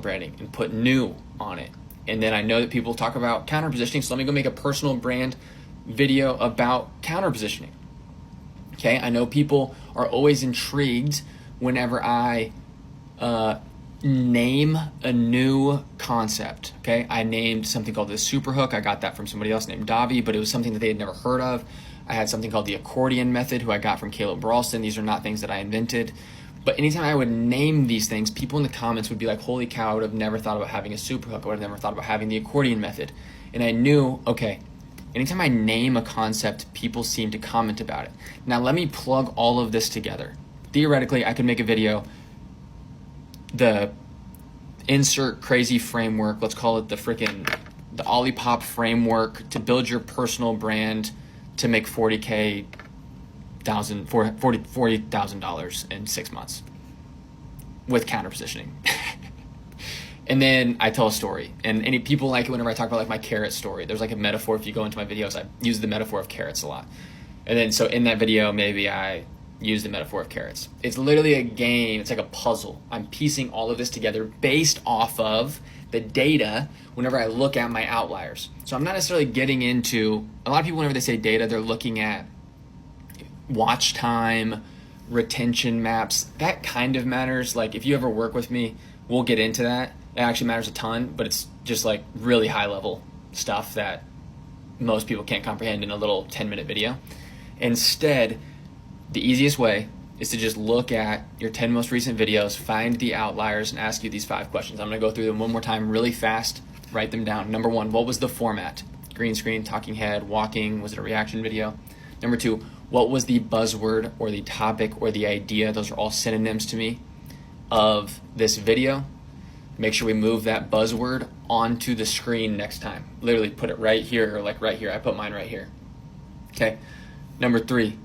branding and put new on it. And then I know that people talk about counter positioning, so let me go make a personal brand video about counter positioning. Okay, I know people are always intrigued whenever I name a new concept. Okay, I named something called the super hook. I got that from somebody else named Davi, but it was something that they had never heard of. I had something called the accordion method, who I got from Caleb Ralston. These are not things that I invented. But anytime I would name these things, people in the comments would be like, holy cow, I would have never thought about having a super hook. I would have never thought about having the accordion method. And I knew, okay, anytime I name a concept, people seem to comment about it. Now let me plug all of this together. Theoretically, I could make a video, the insert crazy framework, let's call it the Olipop framework to build your personal brand to make $40,000 in 6 months with counter positioning. And then I tell a story, and any people like it whenever I talk about like my carrot story. There's like a metaphor. If you go into my videos, I use the metaphor of carrots a lot. And then so in that video, maybe I use the metaphor of carrots. It's literally a game. It's like a puzzle. I'm piecing all of this together based off of the data whenever I look at my outliers. So I'm not necessarily getting into, a lot of people whenever they say data, they're looking at watch time, retention maps. That kind of matters. Like if you ever work with me, we'll get into that. It actually matters a ton, but it's just like really high level stuff that most people can't comprehend in a little 10-minute video. Instead, the easiest way is to just look at your 10 most recent videos, find the outliers, and ask you these 5 questions. I'm going to go through them one more time really fast. Write them down. Number 1, what was the format? Green screen, talking head, walking. Was it a reaction video? Number 2, what was the buzzword or the topic or the idea? Those are all synonyms to me of this video. Make sure we move that buzzword onto the screen next time. Literally put it right here or like right here. I put mine right here. Okay. Number 3,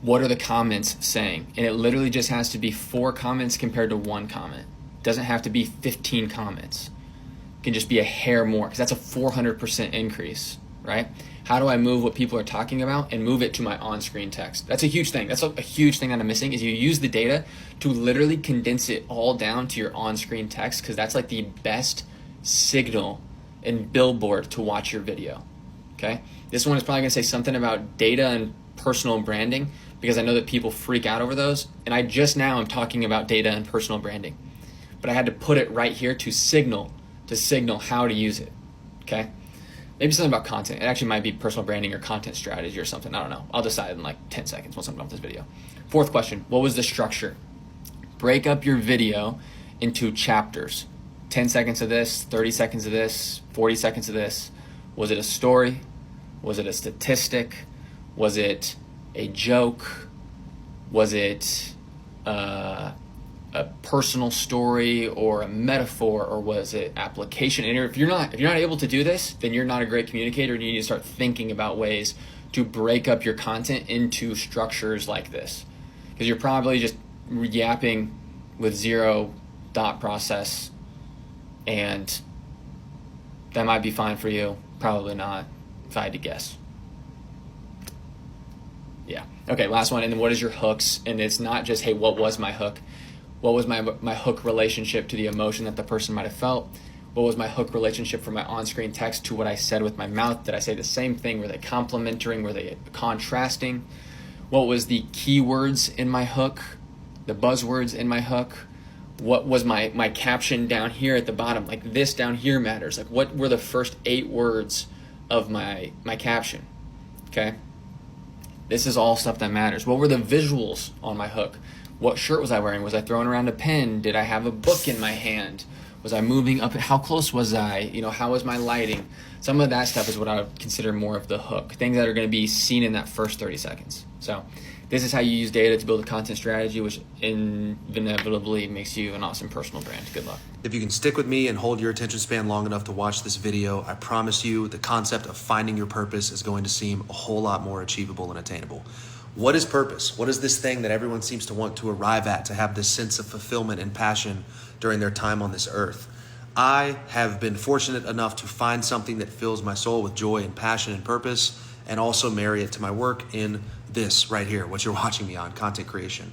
what are the comments saying? And it literally just has to be 4 comments compared to 1 comment. It doesn't have to be 15 comments. It can just be a hair more because that's a 400% increase, right? How do I move what people are talking about and move it to my on-screen text? That's a huge thing. That's a huge thing that I'm missing is you use the data to literally condense it all down to your on-screen text because that's like the best signal and billboard to watch your video, okay? This one is probably gonna say something about data and personal branding because I know that people freak out over those. And I just now am talking about data and personal branding, but I had to put it right here to signal how to use it, okay? Maybe something about content. It actually might be personal branding or content strategy or something. I don't know. I'll decide in like 10 seconds once I'm done with this video. 4th question, what was the structure? Break up your video into chapters. 10 seconds of this, 30 seconds of this, 40 seconds of this. Was it a story? Was it a statistic? Was it a joke? Was it a personal story or a metaphor, or was it application? And if you're not able to do this, then you're not a great communicator, and you need to start thinking about ways to break up your content into structures like this, because you're probably just yapping with zero thought process, and that might be fine for you, probably not, if I had to guess. Yeah. Okay, last one. And then what is your hooks? And it's not just, hey, what was my hook? What was my hook relationship to the emotion that the person might have felt? What was my hook relationship from my on-screen text to what I said with my mouth? Did I say the same thing? Were they complementing? Were they contrasting? What was the keywords in my hook? The buzzwords in my hook? What was my caption down here at the bottom? Like this down here matters. Like what were the first 8 words of my caption? Okay? This is all stuff that matters. What were the visuals on my hook? What shirt was I wearing? Was I throwing around a pen? Did I have a book in my hand? Was I moving up? How close was I? How was my lighting? Some of that stuff is what I would consider more of the hook. Things that are going to be seen in that first 30 seconds. So this is how you use data to build a content strategy, which inevitably makes you an awesome personal brand. Good luck. If you can stick with me and hold your attention span long enough to watch this video, I promise you the concept of finding your purpose is going to seem a whole lot more achievable and attainable. What is purpose? What is this thing that everyone seems to want to arrive at, to have this sense of fulfillment and passion during their time on this earth? I have been fortunate enough to find something that fills my soul with joy and passion and purpose, and also marry it to my work in this right here, what you're watching me on, content creation.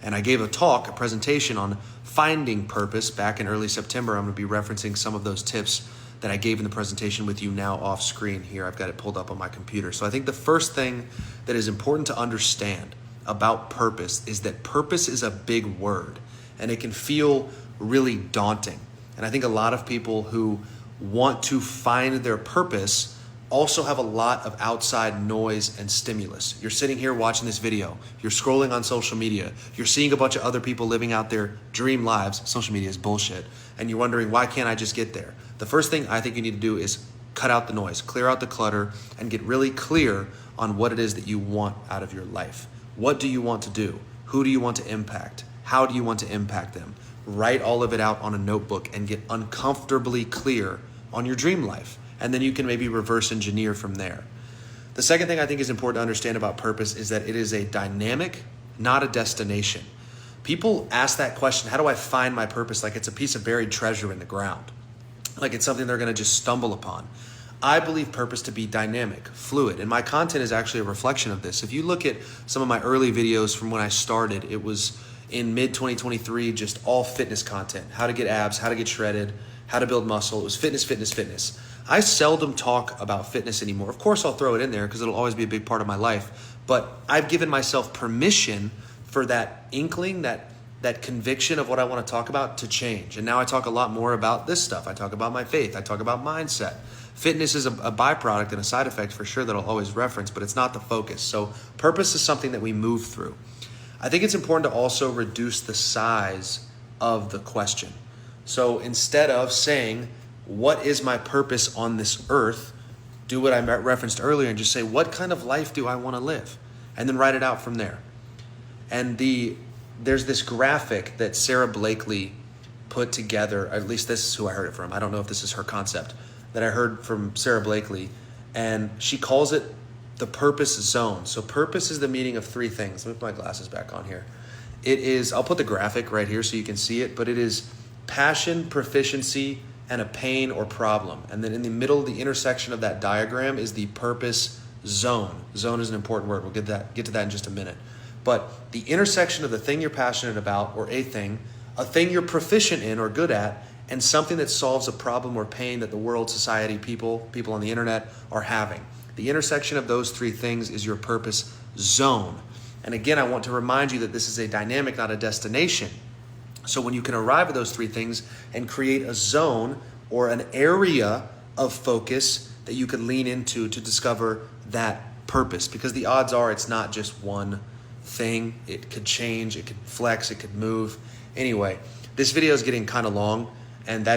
And I gave a presentation on finding purpose back in early September. I'm going to be referencing some of those tips that I gave in the presentation with you now off screen here. I've got it pulled up on my computer. So I think the first thing that is important to understand about purpose is that purpose is a big word and it can feel really daunting. And I think a lot of people who want to find their purpose also have a lot of outside noise and stimulus. You're sitting here watching this video, you're scrolling on social media, you're seeing a bunch of other people living out their dream lives. Social media is bullshit. And you're wondering, why can't I just get there? The first thing I think you need to do is cut out the noise, clear out the clutter, and get really clear on what it is that you want out of your life. What do you want to do? Who do you want to impact? How do you want to impact them? Write all of it out on a notebook and get uncomfortably clear on your dream life. And then you can maybe reverse engineer from there. The second thing I think is important to understand about purpose is that it is a dynamic, not a destination. People ask that question, how do I find my purpose? Like it's a piece of buried treasure in the ground. Like it's something they're going to just stumble upon. I believe purpose to be dynamic, fluid, and my content is actually a reflection of this. If you look at some of my early videos from when I started, it was in mid-2023, just all fitness content, how to get abs, how to get shredded, how to build muscle. It was fitness, fitness, fitness. I seldom talk about fitness anymore. Of course, I'll throw it in there because it'll always be a big part of my life, but I've given myself permission for that inkling, that conviction of what I want to talk about to change. And now I talk a lot more about this stuff. I talk about my faith. I talk about mindset. Fitness is a byproduct and a side effect for sure that I'll always reference, but it's not the focus. So purpose is something that we move through. I think it's important to also reduce the size of the question. So instead of saying, what is my purpose on this earth? Do what I referenced earlier and just say, what kind of life do I want to live? And then write it out from there. And there's this graphic that Sarah Blakely put together, at least this is who I heard it from. I don't know if this is her concept, that I heard from Sarah Blakely. And she calls it the purpose zone. So purpose is the meaning of three things. Let me put my glasses back on here. It is, I'll put the graphic right here so you can see it, but it is passion, proficiency, and a pain or problem. And then in the middle, the intersection of that diagram is the purpose zone. Zone is an important word. We'll get to that in just a minute. But the intersection of the thing you're passionate about or a thing you're proficient in or good at, and something that solves a problem or pain that the world, society, people on the internet are having. The intersection of those three things is your purpose zone. And again, I want to remind you that this is a dynamic, not a destination. So when you can arrive at those three things and create a zone or an area of focus that you can lean into to discover that purpose, because the odds are it's not just one thing. It could change, it could flex, it could move. Anyway, this video is getting kind of long, and that